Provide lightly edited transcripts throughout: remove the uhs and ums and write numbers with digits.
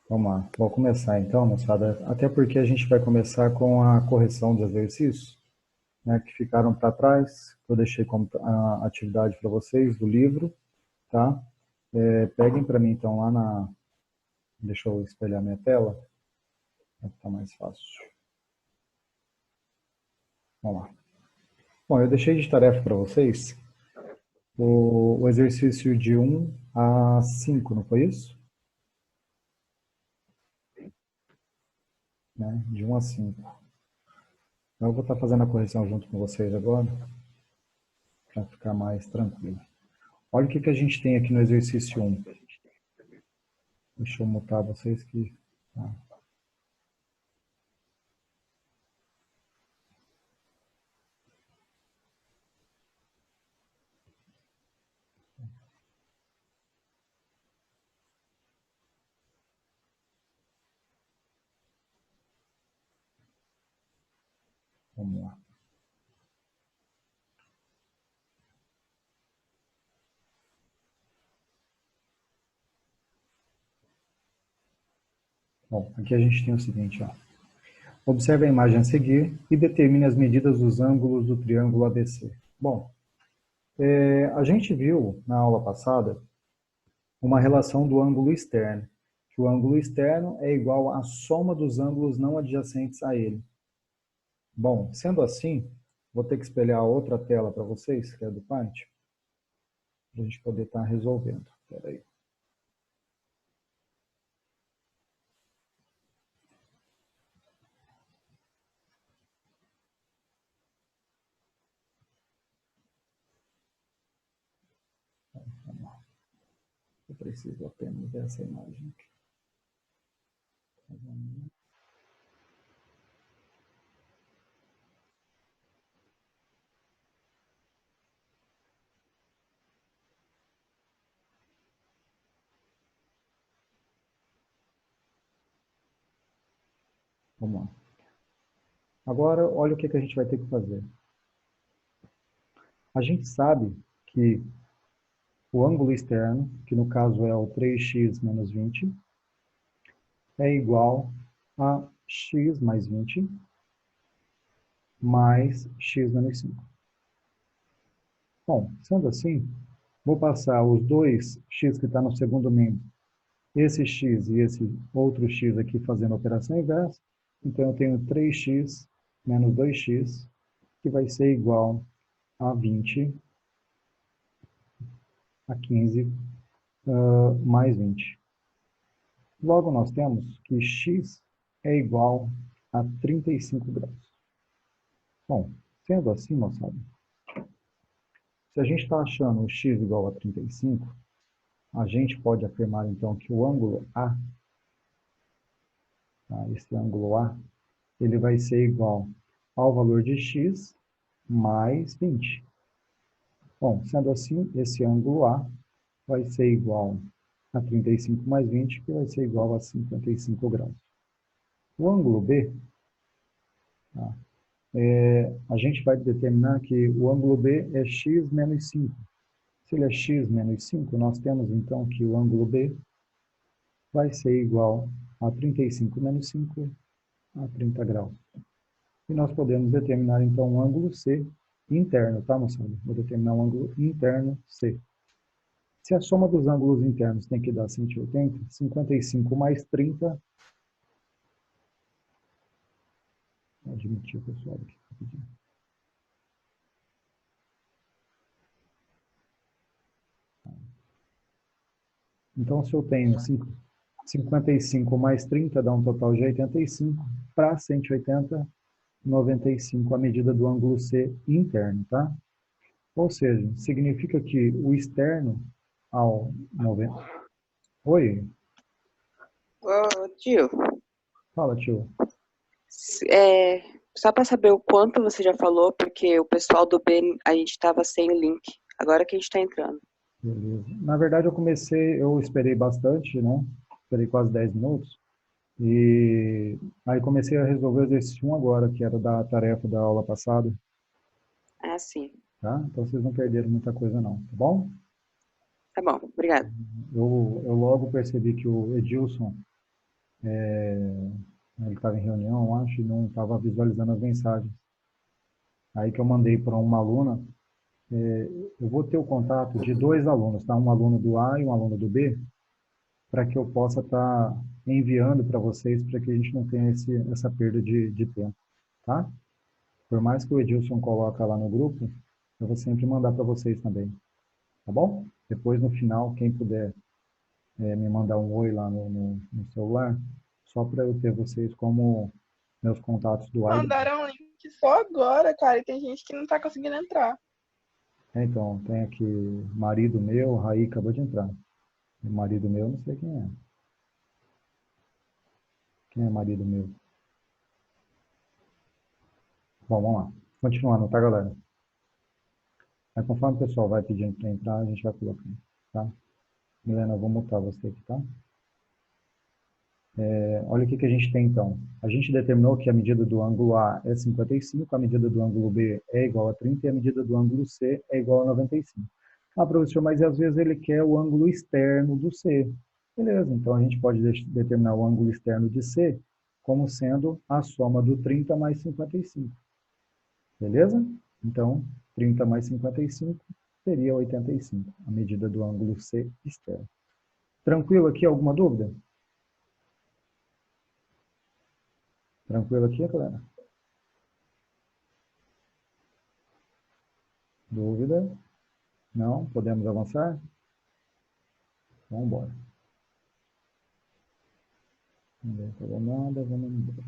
Vamos lá, vou começar então, moçada, até porque a gente vai começar com a correção dos exercícios, né, que ficaram para trás, que eu deixei como atividade para vocês do livro, tá? Peguem para mim então lá na... Deixa eu espelhar minha tela, para ficar mais fácil. Vamos lá. Bom, eu deixei de tarefa para vocês o exercício de 1 a 5, não foi isso? Né? De 1 a 5. Eu vou estar fazendo a correção junto com vocês agora, para ficar mais tranquilo. Olha o que a gente tem aqui no exercício 1. Deixa eu mutar vocês que... Tá. Vamos lá. Bom, aqui a gente tem o seguinte, ó. Observe a imagem a seguir e determine as medidas dos ângulos do triângulo ABC. Bom, a gente viu na aula passada uma relação do ângulo externo, que o ângulo externo é igual à soma dos ângulos não adjacentes a ele. Bom, sendo assim, vou ter que espelhar outra tela para vocês, que é do Paint, para a gente poder estar resolvendo. Espera aí. Eu preciso apenas ver essa imagem aqui. Vamos lá. Agora, olha o que a gente vai ter que fazer. A gente sabe que o ângulo externo, que no caso é o 3x menos 20, é igual a x mais 20 mais x menos 5. Bom, sendo assim, vou passar os dois x que está no segundo membro, esse x e esse outro x aqui fazendo a operação inversa. Então, eu tenho 3x menos 2x, que vai ser igual a 20 a 15 mais 20. Logo, nós temos que x é igual a 35 graus. Bom, sendo assim, moçada, se a gente está achando o x igual a 35, a gente pode afirmar, então, que o ângulo A, tá, esse ângulo A, ele vai ser igual ao valor de x mais 20. Bom, sendo assim, esse ângulo A vai ser igual a 35 mais 20, que vai ser igual a 55 graus. O ângulo B, tá, a gente vai determinar que o ângulo B é x menos 5. Se ele é x menos 5, nós temos então que o ângulo B vai ser igual a 35 menos 5 a 30 graus. E nós podemos determinar então o ângulo C interno, tá, moçada? Vou determinar o ângulo interno C. Se a soma dos ângulos internos tem que dar 180, 55 mais 30... Vou admitir o pessoal aqui rapidinho. Então, se eu tenho 55 mais 30 dá um total de 85, para 180, 95 a medida do ângulo C interno, tá? Ou seja, significa que o externo ao 90... Oi, Ô, tio, fala, tio. é, só para saber o quanto você já falou, porque o pessoal do B, a gente estava sem o link. Agora que a gente está entrando. Beleza. Na verdade, eu esperei bastante, né? Esperei quase 10 minutos. E aí comecei a resolver o exercício 1 agora, que era da tarefa da aula passada, Ah, sim. tá? Então vocês não perderam muita coisa não, tá bom? Tá bom, obrigada. Eu logo percebi que o Edilson Ele estava em reunião, eu acho, e não estava visualizando as mensagens. Aí que eu mandei para uma aluna, eu vou ter o contato de 2 alunos, tá? Um aluno do A e um aluno do B, para que eu possa estar enviando para vocês, para que a gente não tenha essa perda de tempo, tá? Por mais que o Edilson coloque lá no grupo, eu vou sempre mandar para vocês também, tá bom? Depois, no final, quem puder me mandar um oi lá no celular, só para eu ter vocês como meus contatos do A e do B. Mandaram um link só agora, cara, e tem gente que não tá conseguindo entrar. Então, tem aqui marido meu, Raí acabou de entrar. O marido meu, não sei quem é. Quem é marido meu? Bom, vamos lá. Continuando, tá, galera? Aí, conforme o pessoal vai pedindo para entrar, a gente vai colocando, tá? Milena, eu vou mutar você aqui, tá? Olha o que a gente tem, então. A gente determinou que a medida do ângulo A é 55, a medida do ângulo B é igual a 30 e a medida do ângulo C é igual a 95. Ah, professor, mas às vezes ele quer o ângulo externo do C. Beleza, então a gente pode determinar o ângulo externo de C como sendo a soma do 30 mais 55. Beleza? Então, 30 mais 55 seria 85, a medida do ângulo C externo. Tranquilo aqui? Alguma dúvida? Tranquilo aqui, galera? Dúvida? Não? Podemos avançar? Vamos embora. Ninguém falou nada, vamos embora.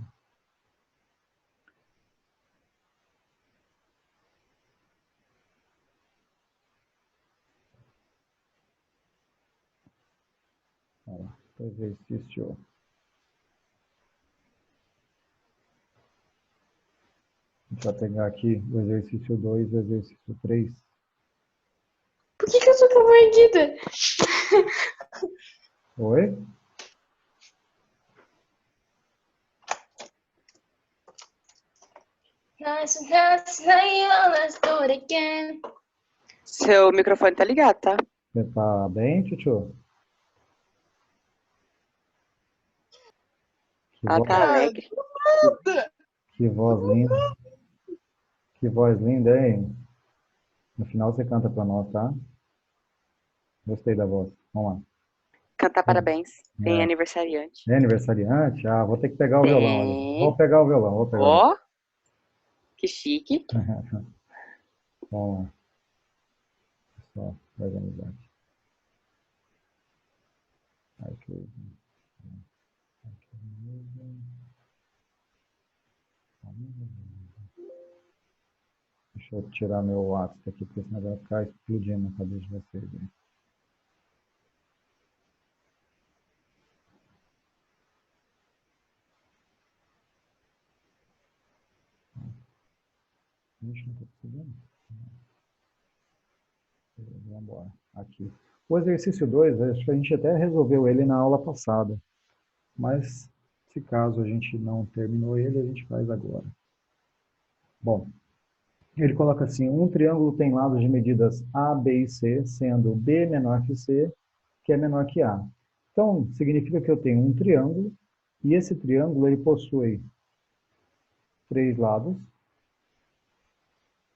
Olha lá, exercício. A gente vai pegar aqui o exercício 2 e o exercício 3. Por que eu sou tão mordida? Oi? Seu microfone tá ligado, tá? Você tá bem, Tchutchu? Ela tá alegre. Que voz linda. Que voz linda, hein? No final você canta pra nós, tá? Gostei da voz. Vamos lá. Cantar parabéns. Tem aniversariante. É aniversariante? Ah, vou ter que pegar o violão ali. Vou pegar o violão, vou pegar. Ó, que chique. Vamos lá. Só organizar aqui. Deixa eu tirar meu WhatsApp aqui, porque senão vai ficar explodindo na cabeça de vocês. Hein? Ixi, não estou conseguindo. Vamos embora. Aqui. O exercício 2, acho que a gente até resolveu ele na aula passada. Mas, se caso a gente não terminou ele, a gente faz agora. Bom, ele coloca assim, um triângulo tem lados de medidas A, B e C, sendo B menor que C, que é menor que A. Então, significa que eu tenho um triângulo, e esse triângulo ele possui 3 lados,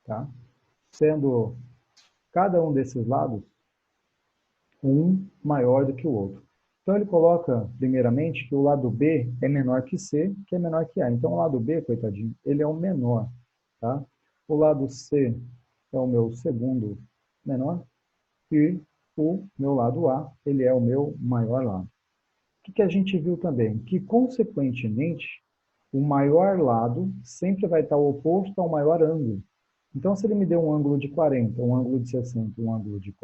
tá? Sendo cada um desses lados um maior do que o outro. Então, ele coloca, primeiramente, que o lado B é menor que C, que é menor que A. Então, o lado B, coitadinho, ele é o menor, tá? O lado C é o meu segundo menor e o meu lado A, ele é o meu maior lado. O que a gente viu também? Que, consequentemente, o maior lado sempre vai estar oposto ao maior ângulo. Então, se ele me deu um ângulo de 40, um ângulo de 60, um ângulo de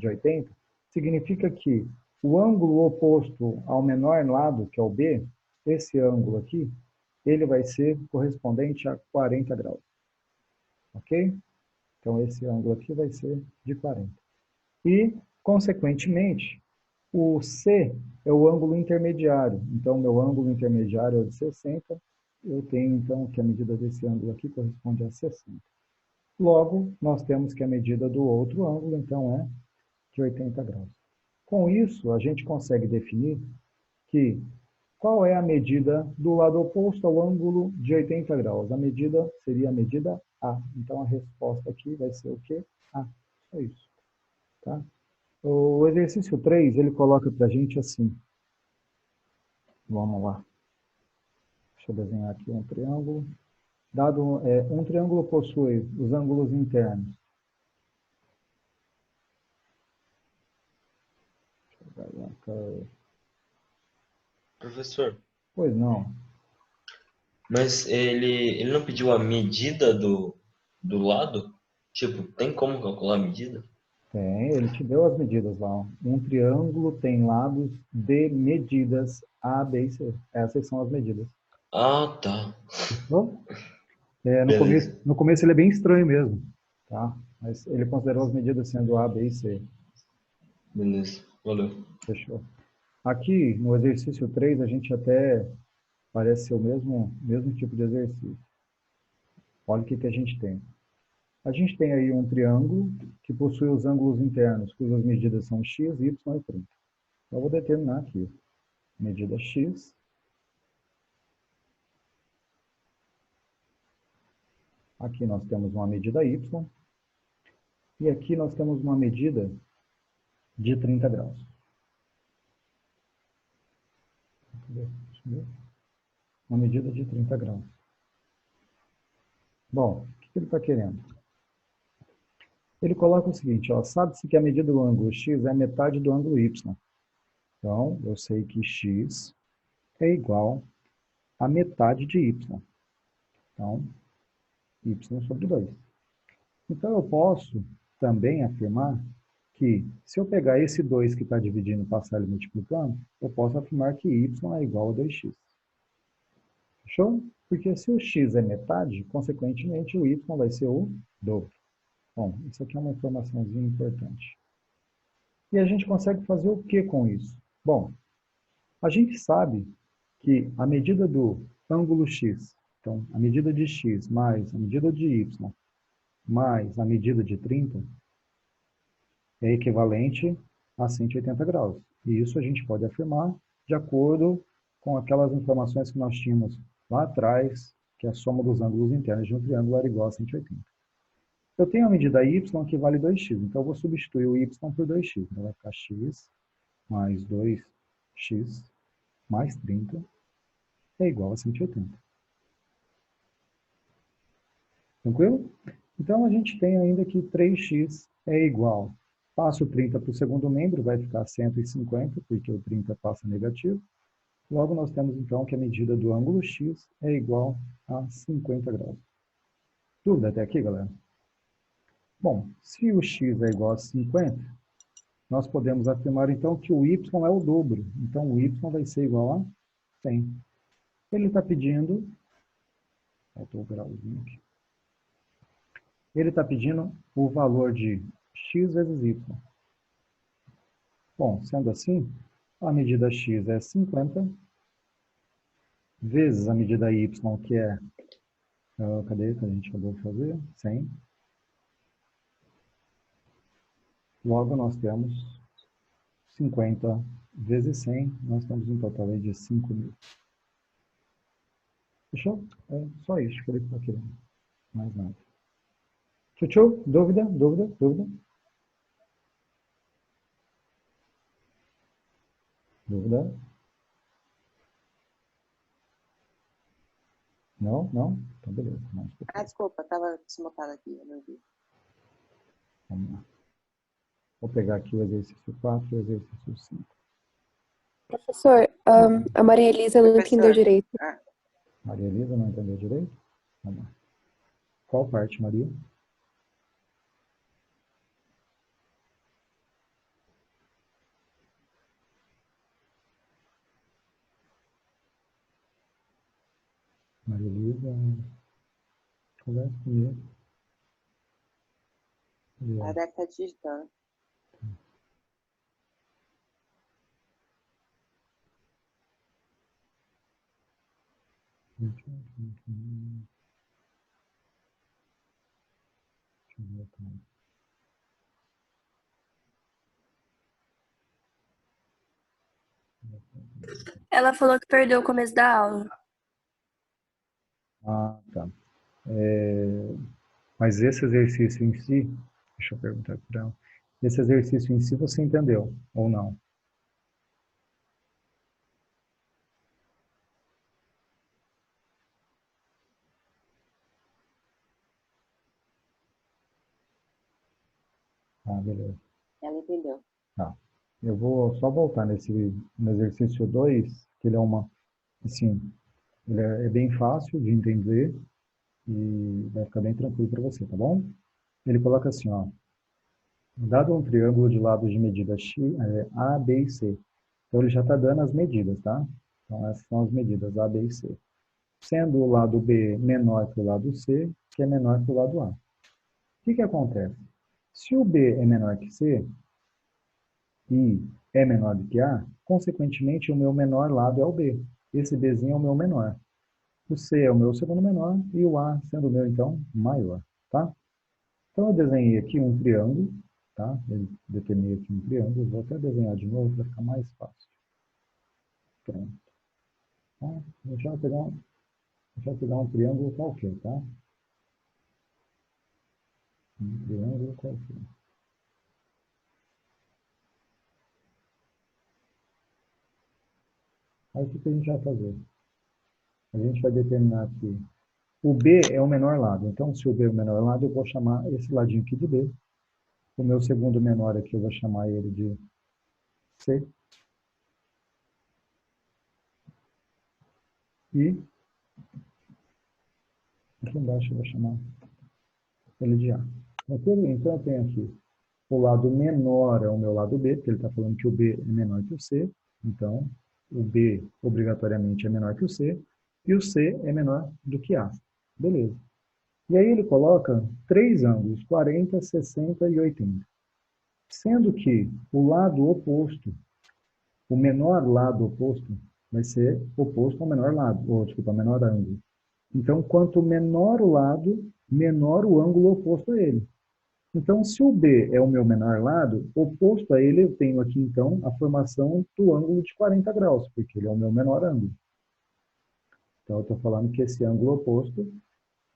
80, significa que o ângulo oposto ao menor lado, que é o B, esse ângulo aqui, ele vai ser correspondente a 40 graus. Ok? Então, esse ângulo aqui vai ser de 40. E, consequentemente, o C é o ângulo intermediário. Então, meu ângulo intermediário é o de 60. Eu tenho, então, que a medida desse ângulo aqui corresponde a 60. Logo, nós temos que a medida do outro ângulo, então, é de 80 graus. Com isso, a gente consegue definir que Qual é a medida do lado oposto ao ângulo de 80 graus? A medida seria a medida A. Então, a resposta aqui vai ser o quê? A. Só isso. Tá? O exercício 3, ele coloca para a gente assim. Vamos lá. Deixa eu desenhar aqui um triângulo. Dado, um triângulo possui os ângulos internos. Professor, Pois não. mas ele não pediu a medida do lado? Tipo, tem como calcular a medida? Tem, ele te deu as medidas lá. Ó. Um triângulo tem lados de medidas A, B e C. Essas são as medidas. Ah, tá. Fechou? No começo, Beleza. no começo ele é bem estranho mesmo. Tá? Mas ele considerou as medidas sendo A, B e C. Beleza. Valeu. Fechou. Aqui, no exercício 3, a gente até parece ser o mesmo tipo de exercício. Olha o que a gente tem. A gente tem aí um triângulo que possui os ângulos internos, cujas medidas são x, y e 30. Então, eu vou determinar aqui. Medida x. Aqui nós temos uma medida y. E aqui nós temos uma medida de 30 graus. Uma medida de 30 graus. Bom, o que ele está querendo? Ele coloca o seguinte, ó, sabe-se que a medida do ângulo x é metade do ângulo y. Então, eu sei que x é igual a metade de y. Então, y sobre 2. Então, eu posso também afirmar que, se eu pegar esse 2 que está dividindo e passar ele multiplicando, eu posso afirmar que y é igual a 2x. Fechou? Porque se o x é metade, consequentemente o y vai ser o dobro. Bom, isso aqui é uma informaçãozinha importante. E a gente consegue fazer o que com isso? Bom, a gente sabe que a medida do ângulo x, então a medida de x mais a medida de y mais a medida de 30 é equivalente a 180 graus. E isso a gente pode afirmar de acordo com aquelas informações que nós tínhamos lá atrás, que a soma dos ângulos internos de um triângulo era igual a 180. Eu tenho a medida y que vale 2x, então eu vou substituir o y por 2x. Então vai ficar x mais 2x mais 30 é igual a 180. Tranquilo? Então a gente tem ainda que 3x é igual. Passo 30 para o segundo membro, vai ficar 150, porque o 30 passa negativo. Logo nós temos então que a medida do ângulo x é igual a 50 graus. Dúvida até aqui, galera? Bom, se o x é igual a 50, nós podemos afirmar então que o y é o dobro. Então o y vai ser igual a 100. Ele está pedindo... Faltou o grauzinho aqui. Ele está pedindo o valor de x vezes y. Bom, sendo assim, a medida x é 50, vezes a medida y, que é... cadê que a gente acabou de fazer? 100. Logo, nós temos 50 vezes 100, nós temos um total aí de 5.000. Fechou? É só isso que ele está querendo. Mais nada. Tchau? Dúvida? Dúvida? Dúvida? Dúvida? Não? Não? Então, beleza. Desculpa, estava desmutada aqui, eu não vi. Vamos lá. Vou pegar aqui o exercício 4 e o exercício 5. Professor, a Maria Elisa não entendeu direito. Maria Elisa não entendeu direito? Vamos lá. Qual parte, Maria? Maria Elisa, conversa comigo. Ela deve estar digitando. Deixa eu ver aqui. Ela falou que perdeu o começo da aula. Ah, tá. Mas esse exercício em si, deixa eu perguntar para ela. Esse exercício em si você entendeu ou não? Ah, beleza. Ela entendeu. Tá. Eu vou só voltar no exercício 2, que ele é uma, assim, ele é bem fácil de entender e vai ficar bem tranquilo para você, tá bom? Ele coloca assim, ó, dado um triângulo de lados de medida x, A, B e C. Então ele já está dando as medidas, tá? Então essas são as medidas A, B e C. Sendo o lado B menor que o lado C, que é menor que o lado A. O que acontece? Se o B é menor que C e é menor do que A, consequentemente o meu menor lado é o B. Esse Bzinho é o meu menor. O C é o meu segundo menor e o A sendo o meu, então, maior, tá? Então eu desenhei aqui um triângulo, tá? Eu determinei aqui um triângulo, vou até desenhar de novo para ficar mais fácil. Pronto. Tá? Deixa eu pegar um triângulo qualquer, tá? Um triângulo qualquer. Aí o que a gente vai fazer? A gente vai determinar aqui. O B é o menor lado. Então, se o B é o menor lado, eu vou chamar esse ladinho aqui de B. O meu segundo menor aqui, eu vou chamar ele de C. E aqui embaixo eu vou chamar ele de A. Ok? Então, eu tenho aqui o lado menor é o meu lado B, porque ele está falando que o B é menor que o C. Então, o B obrigatoriamente é menor que o C. E o C é menor do que A. Beleza. E aí ele coloca três ângulos, 40, 60 e 80. Sendo que o lado oposto, o menor lado oposto, vai ser oposto ao menor lado, ou desculpa, ao menor ângulo. Então, quanto menor o lado, menor o ângulo oposto a ele. Então, se o B é o meu menor lado, oposto a ele eu tenho aqui, então, a formação do ângulo de 40 graus, porque ele é o meu menor ângulo. Então, eu estou falando que esse ângulo oposto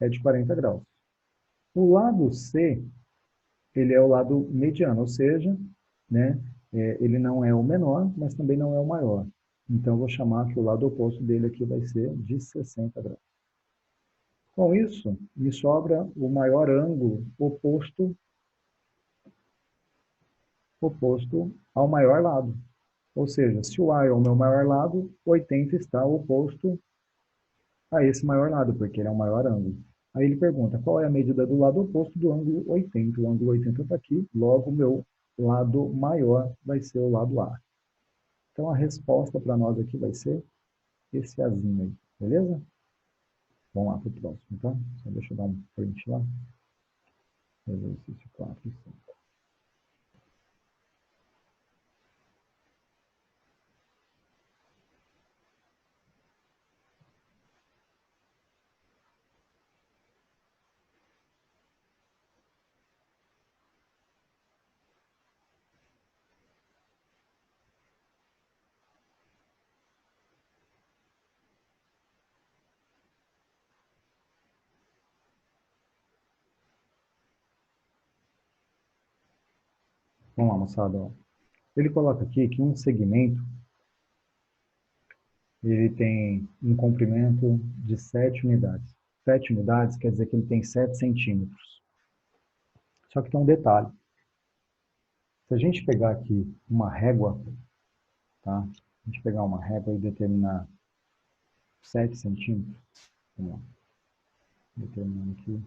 é de 40 graus. O lado C, ele é o lado mediano, ou seja, né, ele não é o menor, mas também não é o maior. Então, eu vou chamar que o lado oposto dele aqui vai ser de 60 graus. Com isso, me sobra o maior ângulo oposto ao maior lado. Ou seja, se o A é o meu maior lado, 80 está oposto a esse maior lado, porque ele é o maior ângulo. Aí ele pergunta, qual é a medida do lado oposto do ângulo 80? O ângulo 80 está aqui, logo o meu lado maior vai ser o lado A. Então a resposta para nós aqui vai ser esse Azinho aí, beleza? Vamos lá para o próximo, tá? Só deixa eu dar um print lá. Exercício 4 e 5. Vamos lá, moçada. Ó. Ele coloca aqui que um segmento ele tem um comprimento de 7 unidades. 7 unidades quer dizer que ele tem 7 centímetros. Só que tem um detalhe. Se a gente pegar aqui uma régua, tá? A gente pegar uma régua e determinar 7 centímetros, vamos lá. Determinando aqui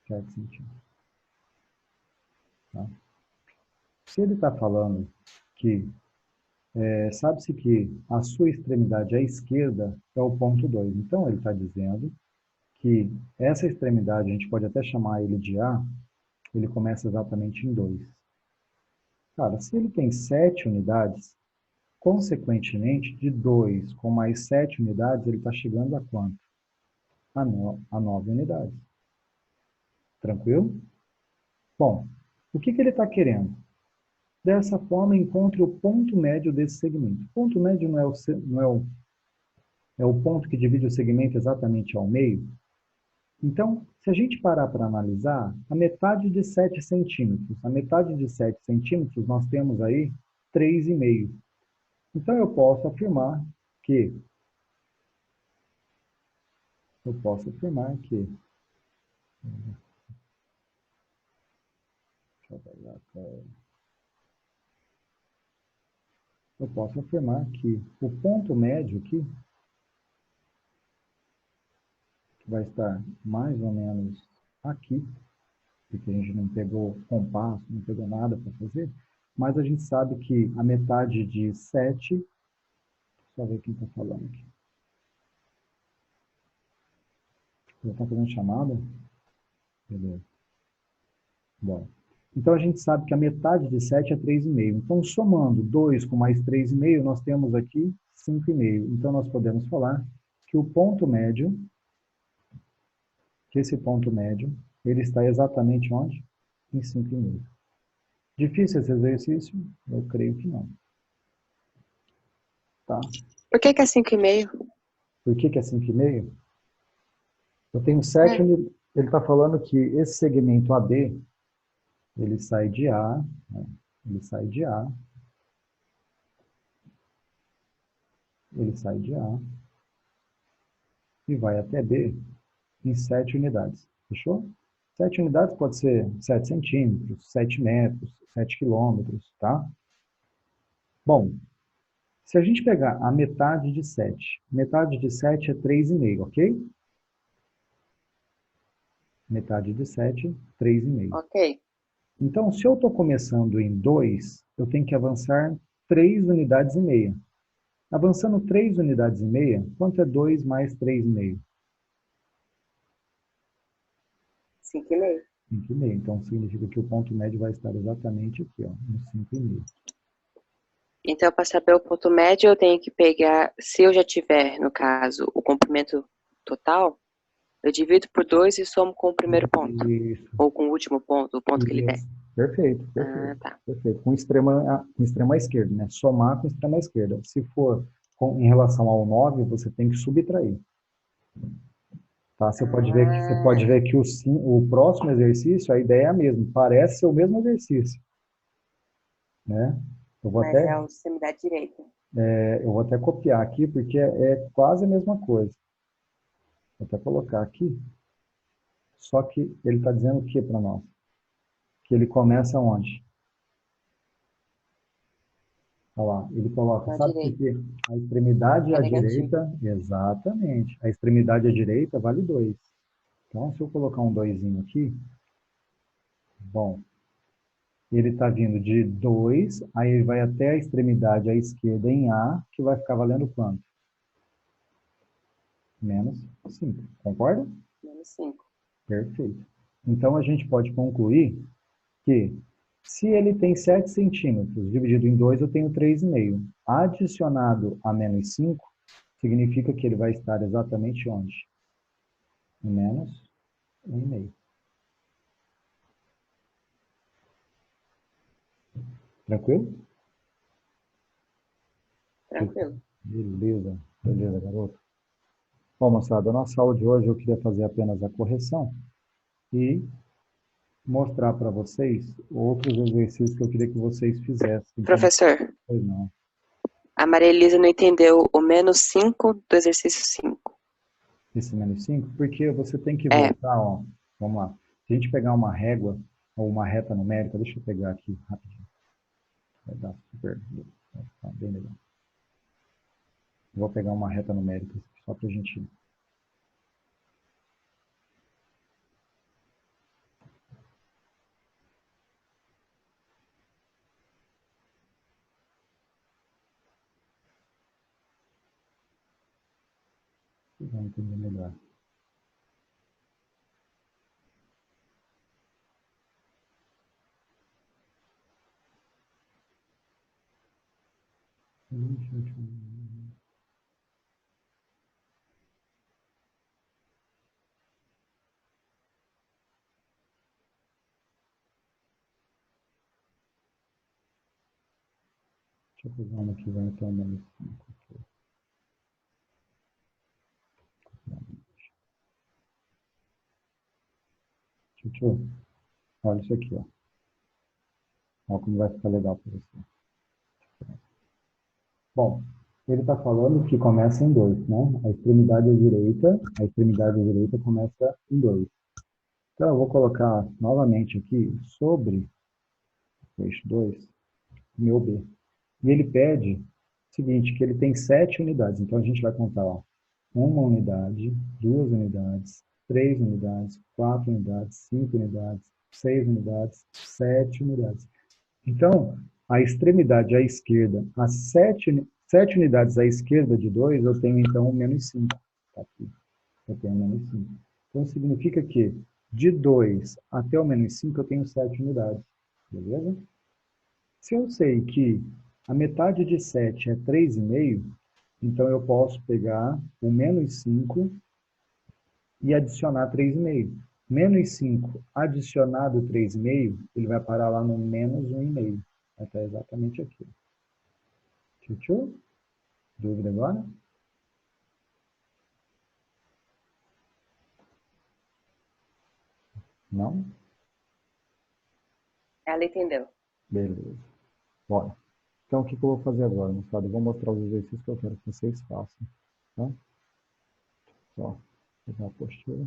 7 centímetros. Tá? Se ele está falando que sabe-se que a sua extremidade à esquerda é o ponto 2. Então, ele está dizendo que essa extremidade, a gente pode até chamar ele de A, ele começa exatamente em 2. Cara, se ele tem 7 unidades, consequentemente, de 2 com mais 7 unidades, ele está chegando a quanto? A 9 unidades. Tranquilo? Bom, o que ele está querendo? Dessa forma, encontre o ponto médio desse segmento. O ponto médio é o ponto que divide o segmento exatamente ao meio? Então, se a gente parar para analisar, a metade de 7 centímetros, a metade de 7 centímetros, nós temos aí 3,5. Então, eu posso afirmar que, o ponto médio aqui, que vai estar mais ou menos aqui, porque a gente não pegou compasso, não pegou nada para fazer, mas a gente sabe que a metade de 7, só ver quem está falando aqui. Já está fazendo chamada? Beleza. Bom. Então, a gente sabe que a metade de 7 é 3,5. Então, somando 2 com mais 3,5, nós temos aqui 5,5. Então, nós podemos falar que o ponto médio, ele está exatamente onde? Em 5,5. Difícil esse exercício? Eu creio que não. Tá? Por que é 5,5? Por que é 5,5? Eu tenho 7 unidades. Ele está falando que esse segmento AB, ele sai de A, né? ele sai de A e vai até B em 7 unidades. Fechou? 7 unidades pode ser 7 centímetros, 7 metros, 7 quilômetros, tá? Bom, se a gente pegar a metade de 7 é 3,5, ok? Metade de 7, 3,5. Ok. Então, se eu estou começando em 2, eu tenho que avançar 3 unidades e meia. Avançando 3 unidades e meia, quanto é 2 mais 3,5? 5,5. 5,5. Então, significa que o ponto médio vai estar exatamente aqui, ó, no 5,5. Então, para saber o ponto médio, eu tenho que pegar, se eu já tiver, no caso, o comprimento total, eu divido por 2 e somo com o primeiro ponto. Isso. Ou com o último ponto, o ponto que ele der. Isso. Perfeito, Ah, tá. perfeito. Com extrema esquerda, né? Somar com extrema esquerda. Se for em relação ao 9, você tem que subtrair. Tá? Você pode ver que o próximo exercício, a ideia é a mesma. Parece ser o mesmo exercício. Né? Eu vou Mas é o extremidade direita. eu vou até copiar aqui, porque é quase a mesma coisa. Vou até colocar aqui. Só que ele está dizendo o que para nós? Que ele começa onde? Olha lá, ele coloca, Na sabe por direita. quê? A extremidade É à negativo. direita, exatamente. A extremidade à direita vale 2. Então, se eu colocar um 2 aqui, bom, ele está vindo de 2, aí ele vai até a extremidade à esquerda em A, que vai ficar valendo quanto? Menos 5. Concorda? Menos 5. Perfeito. Então, a gente pode concluir que se ele tem 7 centímetros, dividido em 2, eu tenho 3,5. Adicionado a menos 5, significa que ele vai estar exatamente onde? Em menos 1,5. Tranquilo? Tranquilo. Beleza, beleza, garoto. Bom, moçada, a nossa aula de hoje eu queria fazer apenas a correção e mostrar para vocês outros exercícios que eu queria que vocês fizessem. Professor, Pois não. a Maria Elisa não entendeu o menos 5 do exercício 5. Esse menos 5, porque você tem que É. voltar, ó, vamos lá. Se a gente pegar uma régua ou uma reta numérica, deixa eu pegar aqui rapidinho. Vai dar super, vai ficar bem legal. Vou pegar uma reta numérica só para a gente... Vocês vão entender melhor. Deixa eu pegar uma que vai até o menos 5 aqui. Tchau. Olha isso aqui, ó. Olha como vai ficar legal para você. Bom, ele está falando que começa em 2, né? A extremidade à direita começa em 2. Então, eu vou colocar novamente aqui sobre o eixo 2, meu B. E ele pede o seguinte, que ele tem 7 unidades. Então, a gente vai contar, ó, 1 unidade, 2 unidades, 3 unidades, 4 unidades, 5 unidades, 6 unidades, 7 unidades. Então, a extremidade à esquerda, as 7 unidades à esquerda de 2, eu tenho então o menos 5. Tá aqui. Eu tenho menos 5. Então, significa que de 2 até o menos 5 eu tenho 7 unidades. Beleza? Se eu sei que a metade de 7 é 3,5, então eu posso pegar o menos 5 e adicionar 3,5. Menos 5 adicionado 3,5, ele vai parar lá no menos 1,5. Vai estar exatamente aqui. Tchau. Dúvida agora? Não? Ela entendeu. Beleza. Bora. Então, o que eu vou fazer agora, moçada? Eu vou mostrar os exercícios que eu quero que vocês façam. Tá? Só pegar a postura.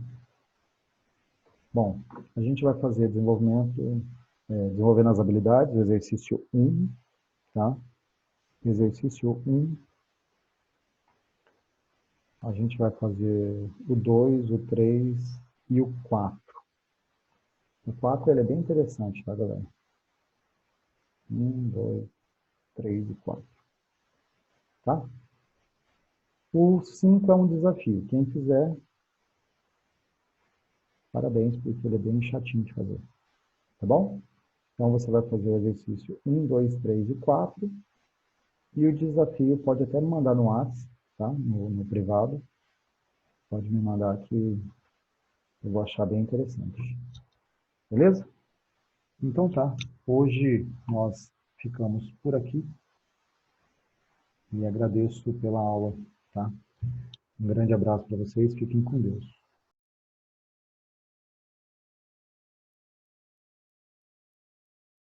Bom, a gente vai fazer desenvolvendo as habilidades, exercício 1, tá? Exercício 1. A gente vai fazer o 2, o 3 e o 4. O 4 ele é bem interessante, tá, galera? 1, 2, 3 e 4. Tá? O 5 é um desafio. Quem fizer, parabéns, porque ele é bem chatinho de fazer. Tá bom? Então, você vai fazer o exercício 1, 2, 3 e 4. E o desafio pode até me mandar no WhatsApp, tá? No privado. Pode me mandar que eu vou achar bem interessante. Beleza? Então tá. Hoje nós ficamos por aqui. E agradeço pela aula, tá? Um grande abraço para vocês. Fiquem com Deus.